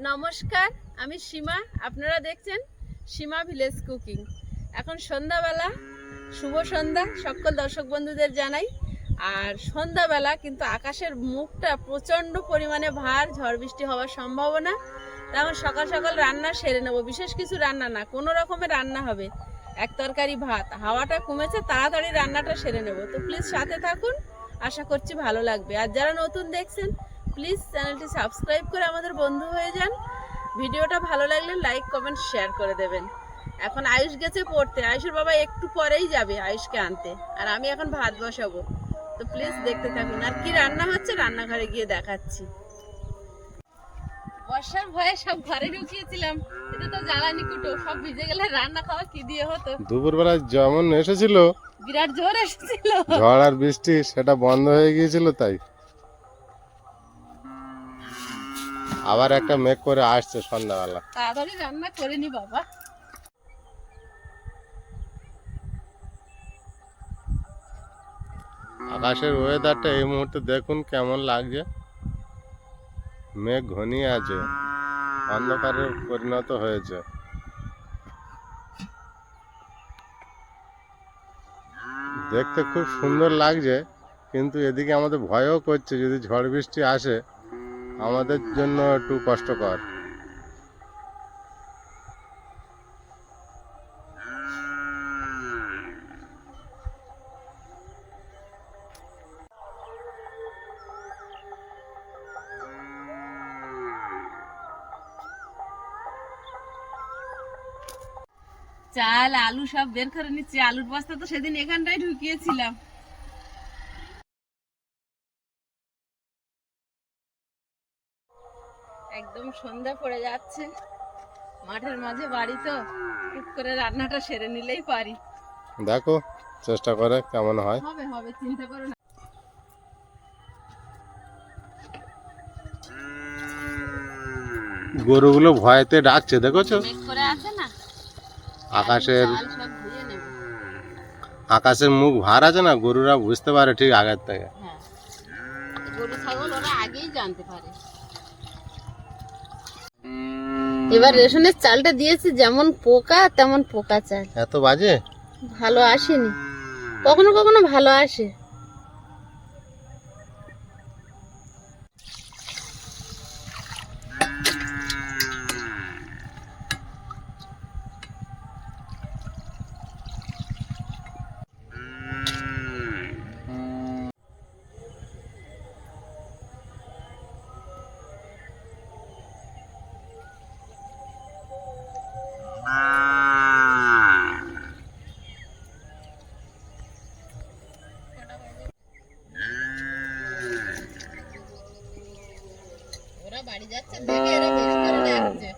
নমস্কার, আমি সীমা। আপনারা দেখছেন সীমা ভিলেজ কুকিং। এখন সন্ধ্যাবেলা, শুভ সন্ধ্যা সকল দর্শক বন্ধুদের জানাই। আর সন্ধ্যাবেলা কিন্তু আকাশের মুখটা প্রচণ্ড পরিমাণে ভার, ঝড় বৃষ্টি হওয়ার সম্ভাবনা। তখন সকাল সকাল রান্না সেরে নেব। বিশেষ কিছু রান্না না, কোনো রকমের রান্না হবে, এক তরকারি ভাত। হাওয়াটা কমেছে, তাড়াতাড়ি রান্নাটা সেরে নেব। তো প্লিজ সাথে থাকুন, আশা করছি ভালো লাগবে। আর যারা নতুন দেখছেন প্লিজ চ্যানেলটি সাবস্ক্রাইব করে আমাদের বন্ধু হয়ে যান। ভিডিওটা ভালো লাগলে লাইক কমেন্ট শেয়ার করে দেবেন। এখন আয়ুষ গেছে পড়তে, আয়ুষের বাবা একটু পরেই যাবে আয়ুষকে আনতে, আর আমি এখন ভাত বসাবো। তো প্লিজ দেখতে থাকুন। আর কি রান্না হচ্ছে রান্নাঘরে গিয়ে দেখাচ্ছি। বর্ষার ভয়ে সব ঘরে ঢুকিয়েছিলাম, এটা তো জ্বালানি কুটো, সব ভিজে গেলে রান্না খাওয়া কি দিয়ে হতো। দুপুরবেলা যেমন এসেছিল, বিরাট জোর এসেছিল, ঝড় আর বৃষ্টি, সেটা বন্ধ হয়ে গিয়েছিল। তাই আবার একটা মেঘ করে আসছে সন্ধ্যাবেলা। তাড়াতাড়ি রান্না করে নি বাবা। আকাশের ওয়েদারটা এই মুহূর্তে দেখুন কেমন লাগছে। মেঘ ঘনিয়ে আছে, অন্ধকারে পরিণত হয়েছে। দেখতে খুব সুন্দর লাগছে, কিন্তু এদিকে আমাদের ভয়ও করছে, যদি ঝড় বৃষ্টি আসে আমাদের জন্য একটু কষ্টকর। চাল আলু সব বের করে নিচ্ছি। আলুর বস্তা তো সেদিন এখানটায় ঢুকিয়েছিলাম। একদম সন্ধ্যা পড়ে যাচ্ছে, মাঠের মাঝে বাড়ি, তো টুক করে রান্নাটা সেরে নিলেই পারি। দেখো চেষ্টা করে কেমন হয়। হবে হবে, চিন্তা করো না। গরুগুলো ভয়তে ডাকছে, দেখেছো? মেঘ করে আছে না, আকাশের চাল সব ধুয়ে নেব। আকাশের মুখ ভার আছে না, গরুরা বুঝতে পারে ঠিক আগের থেকে। হ্যাঁ, গরু ছাগল ওরা আগেই জানতে পারে। এবার রেশনের চালটা দিয়েছি, যেমন পোকা তেমন পোকা চাল। এত বাজে, ভালো আসেনি, কখনো কখনো ভালো আসে। ওরা বাড়ি যাচ্ছে দেখে এরা বেশি করে ডাকছে।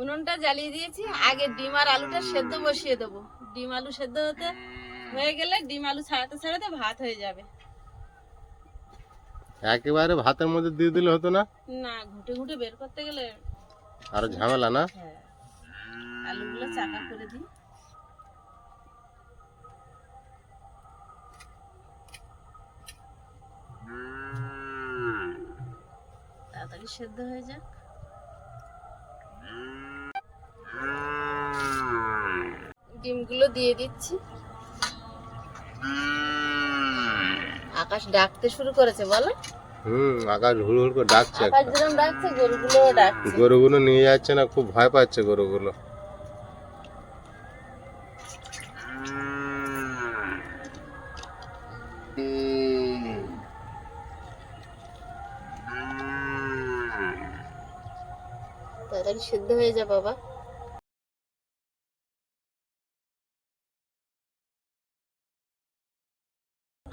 উনুনটা জ্বালিয়ে দিয়েছি, আগে ডিম আর আলুটা সেদ্ধ বসিয়ে দেবো। ডিম আলু সেদ্ধ হতে হয়ে গেলে ডিম আলু ছাড়াতে ছাড়াতে ভাত হয়ে যাবে। একেবারে ভাতের মধ্যে দিয়ে দিলে হতো না? না, ঘুটে ঘুটে বের করতে গেলে আর ঝামেলা না। হ্যাঁ, আলুগুলো চাকা করে দিই। তাড়াতাড়ি সেদ্ধ হয়ে যাক। ডিমগুলো দিয়ে দিচ্ছি। আকাশ ডাকতে শুরু করেছে, বলো? আকাশ হুড় হুড় করে ডাকছে। আকাশ যেরকম ডাকছে, গরুগুলো ডাকছে। গরুগুলো নিয়ে যাচ্ছে না, খুব ভয় পাচ্ছে গরুগুলো। তাড়াতাড়ি সেদ্ধ হয়ে যা বাবা।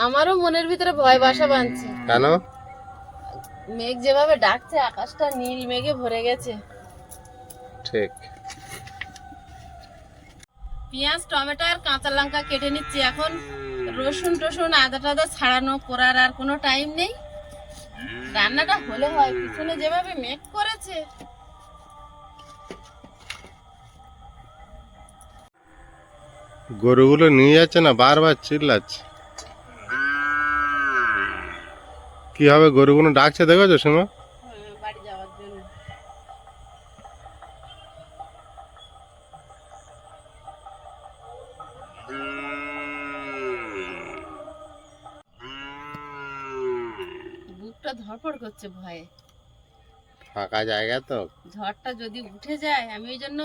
আমারও মনের ভিতরে ভয় বাসা বাঁধছে। কেন? মেঘ যেভাবে ডাকছে, আকাশটা নীল মেঘে ভরে গেছে। ঠিক। পেঁয়াজ, টমেটো আর কাঁচা লঙ্কা কেটে নিচ্ছি। এখন রসুন টসুন আদা টাদা ছাড়ানো করার আর কোনো টাইম নেই। রান্নাটা হলে হয়, পিছনে যেভাবে মেঘ করেছে গরুগুলো নিয়ে যাচ্ছে না, বারবার চিল্লাচ্ছে। কি হবে, গরুগুলো ডাকছে দেখেছো সীমা? বাড়ি যাওয়ার জন্য। বুকটা ধড়ফড় করছে ভয়ে। ফাঁকা জায়গা তো। ঝড়টা যদি উঠে যায়, আমি ওই জন্য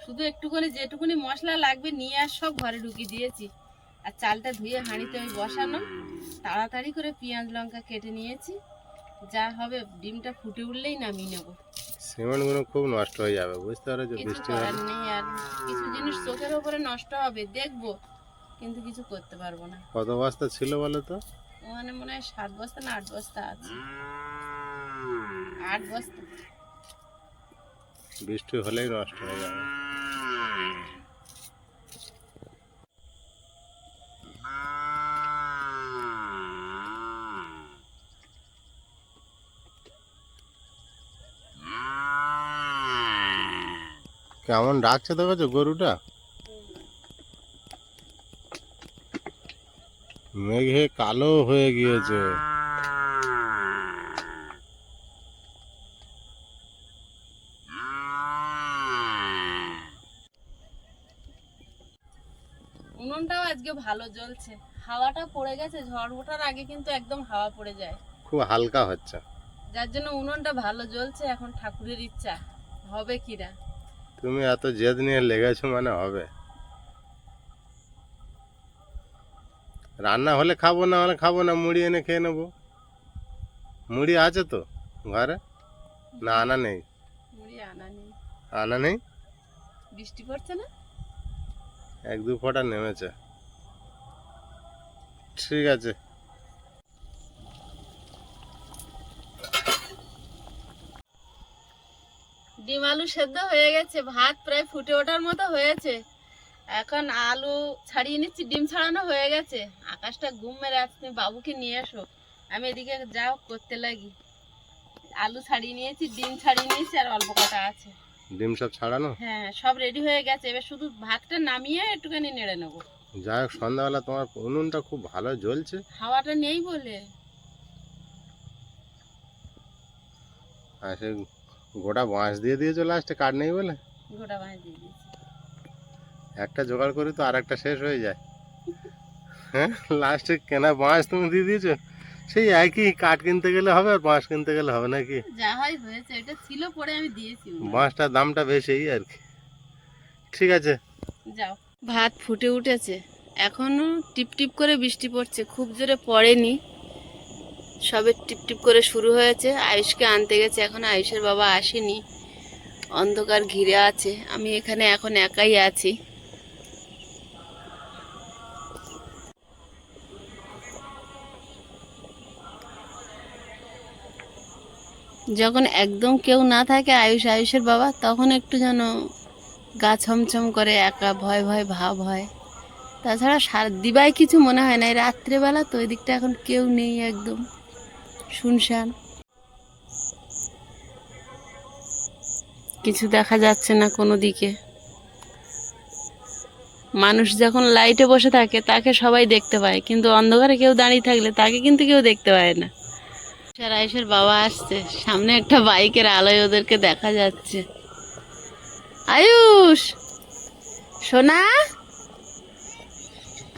শুধু একটুখানি যেটুকুনি মশলা লাগবে নিয়ে আর সব ঘরে ঢুকিয়ে দিয়েছি। আর চালটা ধুয়ে হাঁড়িতে আমি বসানো, তাড়াতাড়ি করে পেঁয়াজ লঙ্কা কেটে নিয়েছি। যা হবে ডিমটা ফুটে উঠলেই নামিয়ে নেবো। সিমেন্টগুলো খুব নষ্ট হয়ে যাবে, বুঝতে পারো, যে কিছু বৃষ্টি করার হলে। নেই, আর কিছু জিনিস চোখের ওপরে নষ্ট হবে দেখবো, কিন্তু কিছু করতে পারবো না। কত বস্তা ছিল বলো তো? ওখানে মনে হয় 7 বস্তা না 8 বস্তা আছে। 8 বস্তা। বৃষ্টি হলেই নষ্ট হয়ে যাবে। কেমন ডাকছে দেখেছো গরুটা? মেঘে কালো হয়ে গিয়েছে। উনুনটাও আজকে ভালো জ্বলছে, হাওয়াটা পড়ে গেছে। ঝড় ওঠার আগে কিন্তু একদম হাওয়া পড়ে যায়, খুব হালকা হচ্ছে। যার জন্য উনুনটা ভালো জ্বলছে। এখন ঠাকুরের ইচ্ছা হবে কিনা। তুমি এত জেদ নিয়ে লেগেছো মানে হবে। রান্না হলে খাবো, না হলে খাবো না, মুড়ি এনে খেয়ে নেবো। মুড়ি আছে তো ঘরে? না আনা নেই? মুড়ি আনা নেই। আনা নেই? বৃষ্টি পড়ছে না? 1-2 ফোঁটা নেমেছে। ঠিক আছে। ডিম আলু সেদ্ধ হয়ে গেছে, ভাত প্রায় ফুটে ওঠার মতো হয়েছে। এখন আলু ছাড়িয়ে নিচ্ছি, ডিম ছাড়ানো হয়ে গেছে। আকাশটা ঘুম মেরে আছে, তুমি বাবুকে নিয়ে এসো, আমি এদিকে যাও করতে লাগি। আলু ছাড়িয়ে নিয়েছি, ডিম ছাড়িয়ে নিয়েছি, আর অল্প কটা আছে। ডিম সব ছাড়ানো? হ্যাঁ, সব রেডি হয়ে গেছে। এবার শুধু ভাতটা নামিয়ে একটুখানি নেড়ে নেবো। যাই হোক, সন্ধ্যাবেলা তোমার উনুনটা খুব ভালো জ্বলছে। হাওয়াটা নেই বলে। আর সে গোটা বাঁশ দিয়ে দিয়েছো লাস্টে, কাঠ নেই বলে। গোটা বাঁশ দিয়ে দিয়েছি। একটা জোগাড় করি তো আর একটা শেষ হয়ে যায়। হ্যাঁ, লাস্টে কেনা বাঁশ তুমি দিয়ে দিয়েছো। সেই একই, কাঠ কিনতে গেলে হবে আর বাঁশ কিনতে গেলে হবে নাকি? যা হয় হয়েছে, এটা ছিল পরে আমি দিয়েছি। বাঁশটার দামটা বেশি এই আর কি। ঠিক আছে, যাও। ভাত ফুটে উঠেছে, এখনো টিপ টিপ করে বৃষ্টি পড়ছে, খুব জোরে পড়েনি, সবে টিপ টিপ করে শুরু হয়েছে। আয়ুষকে আনতে গেছে, এখন আয়ুষের বাবা আসেনি, অন্ধকার ঘিরে আছে। আমি এখানে এখন একাই আছি। যখন একদম কেউ না থাকে আয়ুষের বাবা, তখন একটু যেন গা ছমছম করে, একা ভয় ভয় ভাব হয়। তাছাড়া দিবাই কিছু মনে হয় না। এই রাত্রেবেলা তো ওই দিকটা এখন কেউ নেই, একদম শুনশান, কিছু দেখা যাচ্ছে না কোনো দিকে। মানুষ যখন লাইটে বসে থাকে তাকে সবাই দেখতে পায়, কিন্তু অন্ধকারে কেউ দাঁড়িয়ে থাকলে তাকে কিন্তু কেউ দেখতে পায় না। আয়ুষের বাবা আসছে, সামনে একটা বাইকের আলোয় ওদেরকে দেখা যাচ্ছে। আয়ুষ সোনা,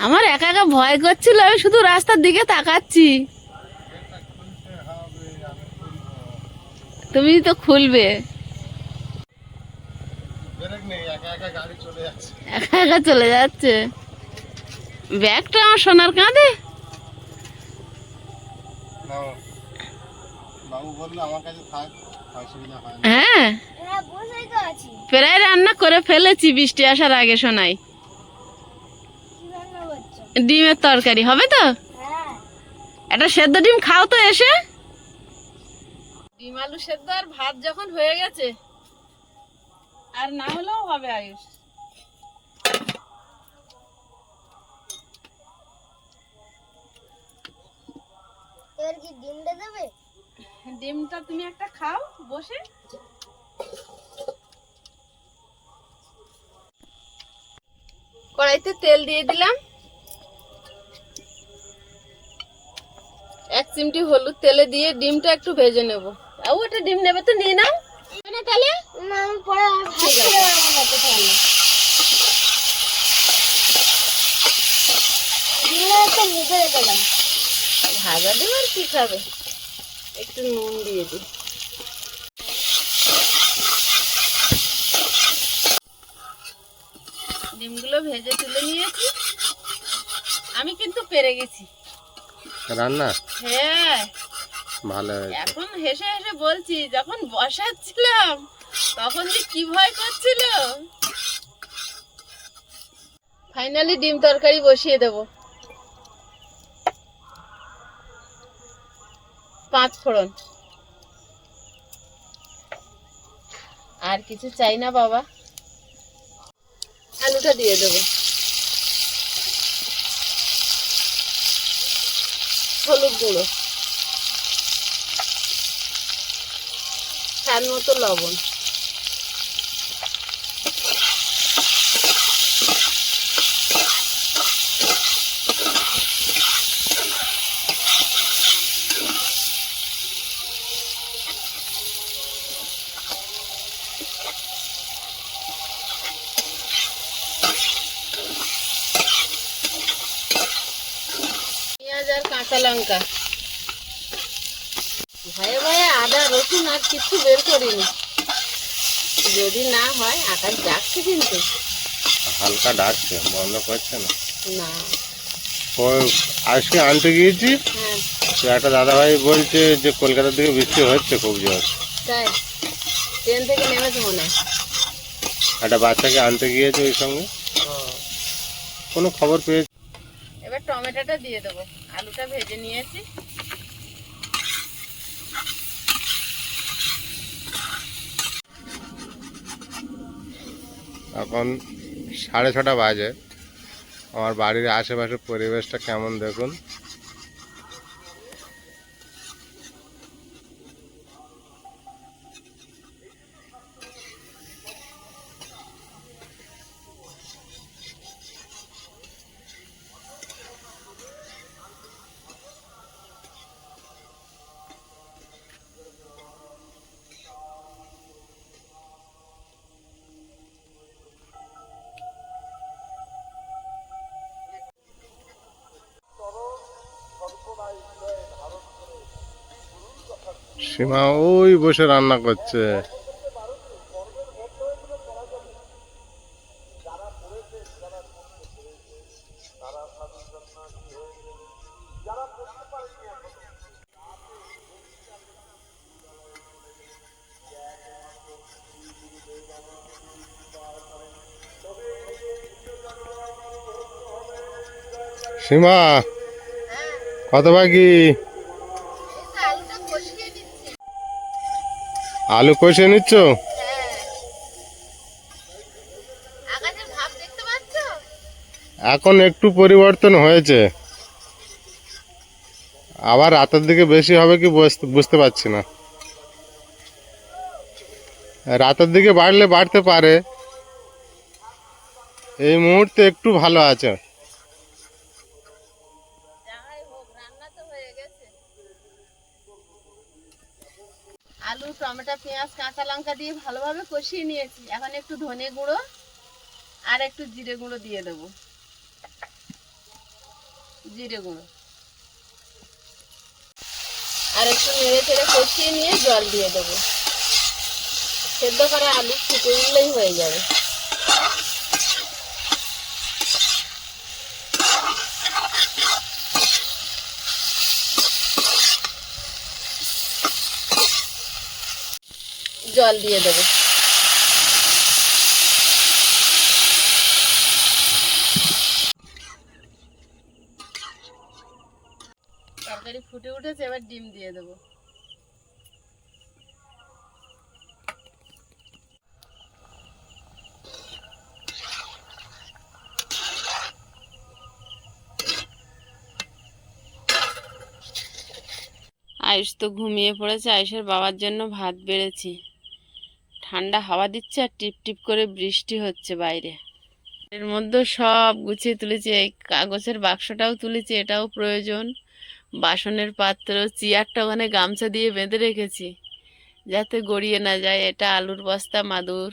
আমার একা একা ভয় করছিল, আমি শুধু রাস্তার দিকে তাকাচ্ছি। তুমি তো খুলবে। একা একা চলে যাচ্ছে। ব্যাগটা আমার সোনার কাঁধে। হ্যাঁ, প্রায় রান্না করে ফেলেছি বৃষ্টি আসার আগে। শোনাই, ডিমের তরকারি হবে তো? একটা সেদ্ধ ডিম খাও তো এসে। ডিম আলু সেদ্ধ আর ভাত যখন হয়ে গেছে, আর না হলেও হবে। আয়ুষ, এবার কি ডিমটা দেবে? ডিমটা তুমি একটা খাও বসে। কড়াইতে তেল দিয়ে দিলাম, 1 চিমটি হলুদ তেলে দিয়ে ডিমটা একটু ভেজে নেব। ওটা ডিম নেবে তো নিয়ে নাও না তাহলে। না আমি পরে আর ভাত ঠিক খেতে আছে। পারবো না তো তাহলে। ডিমটা একটা মুখে রেখে দাও। ভাজা ডিম আর কি খাবে, একটু নুন দিয়ে দিই। ডিমগুলো ভেজে তুলে নিয়েছি, আমি কিন্তু পেরে গেছি। রান্না হ্যাঁ, ভালো হয়েছে। এখন হেসে হেসে বলছি, যখন বসাচ্ছিলাম তখন যে কি ভয় করছিল। ফাইনালি ডিম তরকারি বসিয়ে দেব। 5 ফোড়ন, আর কিছু চাই না বাবা। আলুটা দিয়ে দেবো, হলুদ গুঁড়ো, স্বাদ মতো লবণ, পেঁয়াজ আর কাঁচা লঙ্কা। ভয়ে ভয়ে আদা রসুন আর কিছু বের করিনি, যদি না হয়। আকাশ ডাকছে কিন্তু। হালকা ডাকছে, বন্ধ করছে না। না। ওই আজকে আনতে গিয়েছি, হ্যাঁ তো একটা দাদাভাই বলছে যে কলকাতার দিকে বৃষ্টি হচ্ছে খুব জোর। তাই, ট্রেন থেকে নেমেছে মনে হয়। একটা বাচ্চাকে আনতে গিয়েছে ওই সঙ্গে, কোনো খবর পেয়েছে। এবার টমেটোটা দিয়ে দেবো, আলুটা ভেজে নিয়েছি। এখন 6:30 বাজে। আমার বাড়ির আশেপাশের পরিবেশটা কেমন দেখুন। সীমা ওই বসে রান্না করছে। সীমা কত বাকি? আলুটা কষিয়ে নিচ্ছি। আলু কষে নিচ্ছ? হ্যাঁ, আকাশের ভাব দেখতে পাচ্ছ? এখন একটু পরিবর্তন হয়েছে, আবার রাতের দিকে বেশি হবে কি বুঝতে পারছি না। রাতের দিকে বাড়লে বাড়তে পারে, এই মুহূর্তে একটু ভালো আছে। যাই হোক, রান্না তো হয়ে গেছে। আলু, টমেটো, পেঁয়াজ, কাঁচা লঙ্কা দিয়ে ভালোভাবে কষিয়ে নিয়েছি। এখন একটু ধনে গুঁড়ো আর একটু জিরে গুঁড়ো দিয়ে দেবো। জিরে গুঁড়ো আর একটু নেড়ে চেড়ে কষিয়ে নিয়ে জল দিয়ে দেবো। সেদ্ধ করা আলু ফুটে উঠলেই হয়ে যাবে। জল দিয়ে দেবো। তরকারি ফুটে উঠেছে, এবার ডিম দিয়ে দেবো। আয়ুষ তো ঘুমিয়ে পড়েছে। আয়ুষের বাবার জন্য ভাত বেড়েছি। ঠান্ডা হাওয়া দিচ্ছে আর টিপ টিপ করে বৃষ্টি হচ্ছে বাইরে। এর মধ্যে সব গুছিয়ে তুলেছি, এই কাগজের বাক্সটাও তুলেছি, এটাও প্রয়োজন। বাসনের পাত্র, চেয়ারটা ওখানে গামছা দিয়ে বেঁধে রেখেছি যাতে গড়িয়ে না যায়। এটা আলুর বস্তা, মাদুর,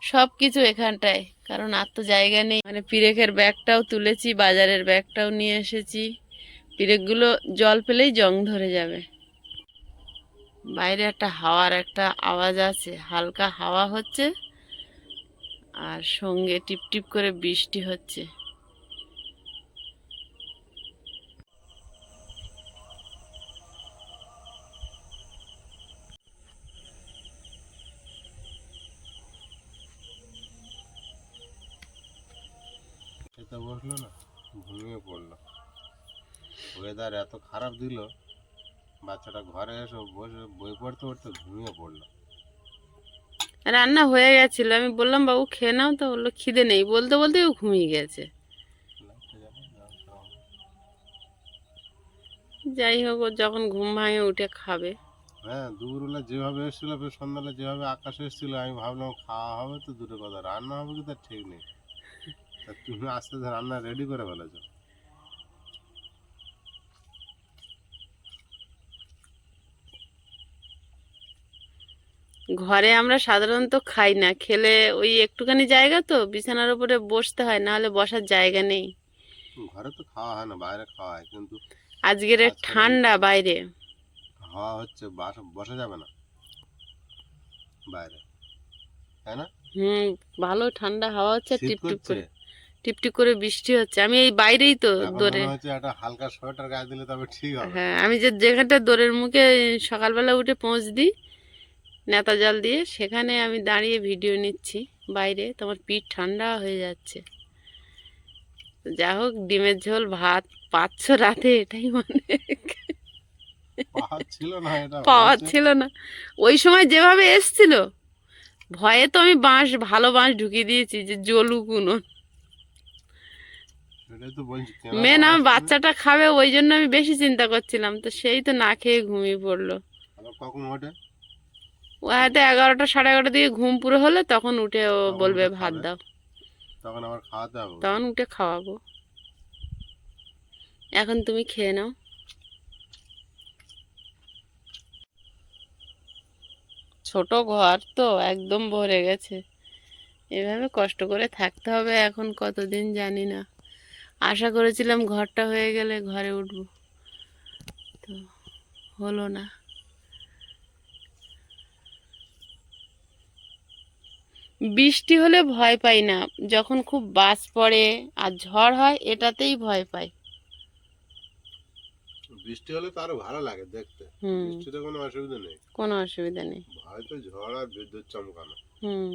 সব কিছু এখানটায়, কারণ আর তো জায়গা নেই। মানে পিরেকের ব্যাগটাও তুলেছি, বাজারের ব্যাগটাও নিয়ে এসেছি। পিরেকগুলো জল পেলেই জং ধরে যাবে। বাইরে একটা হাওয়ার একটা আওয়াজ আছে, হালকা হাওয়া হচ্ছে আর সঙ্গে টিপটিপ করে বৃষ্টি হচ্ছে। খেতে বসলো না, ঘুমিয়ে পড়লো। ওয়েদার এত খারাপ দিল, বাচ্চাটা ঘরে এসে বসে বই পড়তে পড়তে ঘুমিয়ে পড়লো। রান্না হয়ে গেছিল, আমি বললাম বাবু খেয়ে নাও, তো বললো খিদে নেই, বলতে বলতে ও ঘুমিয়ে গেছে। যাই হোক, ও যখন ঘুম ভাঙে উঠে খাবে। হ্যাঁ, দুপুরবেলা যেভাবে এসেছিল, সন্ধ্যাবেলা যেভাবে আকাশ এসেছিল, আমি ভাবলাম খাওয়া হবে তো দূরে কথা, রান্না হবে কি তার ঠিক নেই। তা তুমি আস্তে আস্তে রান্না রেডি করে ফেলেছো। ঘরে আমরা সাধারণত খাই না, খেলে ওই একটুখানি জায়গা তো বিছানার উপরে বসতে হয়, না হলে বসার জায়গা নেই। ঘরে তো খাওয়া হয় না, বাইরে খাওয়া হয়, কিন্তু আজকের আজকাল ঠান্ডা বাইরে। হাওয়া হচ্ছে, বসা যাবে না বাইরে, তাই না? ভালো ঠান্ডা হাওয়া হচ্ছে, শীত টিপটিপ করছে, করে টিপটিপ করে বৃষ্টি হচ্ছে। আমি এই বাইরেই তো এখন দৌড়ে, মনে হচ্ছে একটা হালকা সোয়েটার গায়ে দিলে তবে ঠিক হবে। হ্যাঁ, আমি যেখানটা দৌড়ের মুখে সকালবেলা উঠে পৌঁছ দিই নেতা জাল দিয়ে, সেখানে আমি দাঁড়িয়ে ভিডিও নিচ্ছি বাইরে। তোমার পিঠ ঠান্ডা হয়ে যাচ্ছে। যা হোক, ডিমের ঝোল ভাত পাচ্ছ রাতে, এটাই মানে পাওয়ার ছিল না, এটা পাওয়ার হয়েছে। ছিল না ওই সময় যেভাবে এসছিল। ভয়ে তো আমি ভালো বাঁশ ঢুকিয়ে দিয়েছি যে জ্বলুক উনুন। সেটাই তো বলছি, কেনা মেন বাঁশ আমার তুমি। বাচ্চাটা খাবে, ওই জন্য আমি বেশি চিন্তা করছিলাম, তো সেই তো না খেয়ে ঘুমিয়ে পড়লো। আবার কখন ওঠে? ও হয়তো 11টা, 11:30 দিকে ঘুম পুরো হলে তখন উঠে ও তখন বলবে উঠে ভাত খাবে, দাও, তখন আবার খাওয়াতে হবে ওকে। তখন উঠে খাওয়াবো। এখন তুমি খেয়ে নাও। ছোট ঘর তো একদম ভরে গেছে, এভাবে কষ্ট করে থাকতে হবে এখন কতদিন জানি না। আশা করেছিলাম ঘরটা হয়ে গেলে ঘরে উঠবো, তো হলো না। বৃষ্টি হলে ভয় পাই না, যখন খুব বাজ পড়ে আর ঝড় হয় এটাতেই ভয় পাই। বৃষ্টি হলে তো আরো ভালো লাগে দেখতে, হুম, বৃষ্টিতে কোনো অসুবিধা নেই, কোনো অসুবিধা নেই। ভয় তো ঝড় আর বিদ্যুৎ চমকানো। হুম।